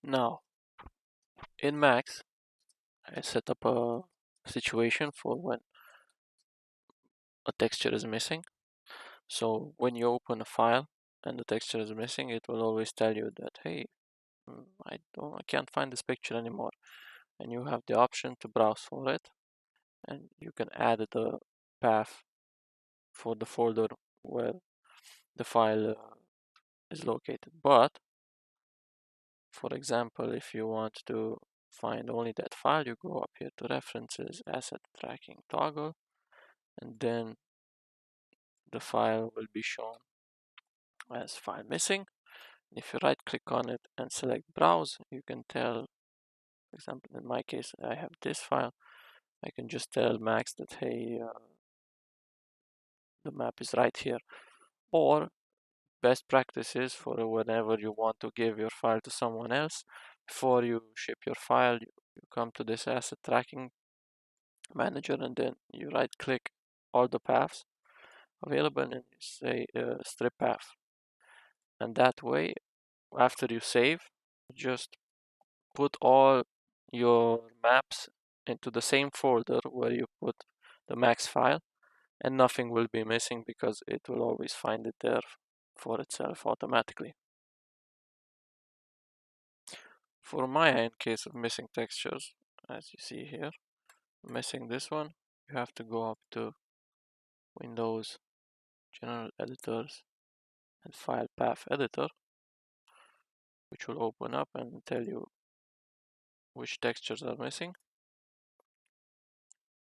Now, in Max, I set up a situation for when a texture is missing. So when you open a file and the texture is missing, it will always tell you that, hey, I can't find this picture anymore. And you have the option to browse for it, and you can add the path for the folder where the file is located. But for example, if you want to find only that file, you go up here to References, Asset Tracking Toggle, and then the file will be shown as file missing. If you right click on it and select Browse, you can tell, for example, in my case, I have this file. I can just tell Max that, hey, the map is right here. Or best practices for whenever you want to give your file to someone else, before you ship your file, you come to this Asset Tracking Manager, and then you right click all the paths available and you say strip path. And that way, after you save, just put all your maps into the same folder where you put the Max file, and nothing will be missing because it will always find it there for itself automatically. For my end case of missing textures, as you see here, missing this one, you have to go up to Windows, General Editors, and File Path Editor, which will open up and tell you which textures are missing.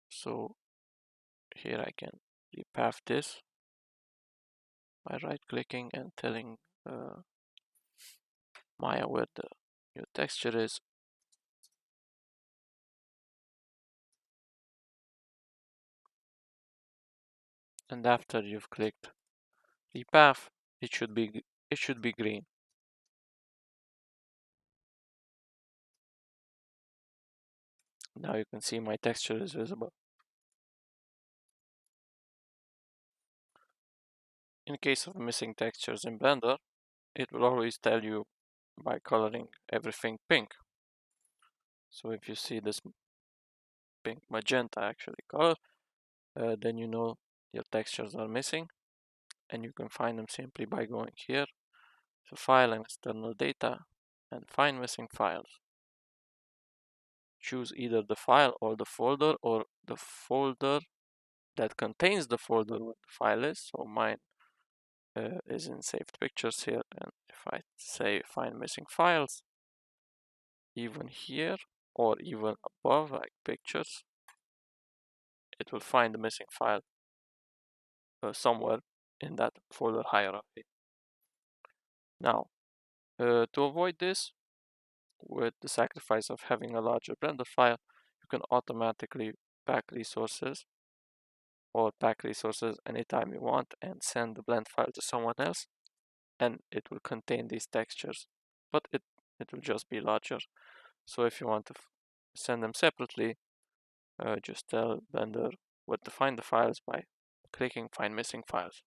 So here I can repath this by right clicking and telling Maya where the new texture is. And after you've clicked repath, it should be green. Now you can see my texture is visible. In case of missing textures in Blender, it will always tell you by coloring everything pink. So if you see this pink magenta actually color, then you know your textures are missing, and you can find them simply by going here to File and External Data and find missing files. Choose either the file or the folder, or the folder that contains the folder where the file is. So mine is in saved pictures here, and if I say find missing files, even here or even above like pictures, it will find the missing file somewhere in that folder hierarchy. Now, to avoid this, with the sacrifice of having a larger Blender file, you can automatically pack resources anytime you want and send the blend file to someone else, and it will contain these textures, but it will just be larger. So if you want to send them separately, just tell Blender where to find the files by clicking Find Missing Files.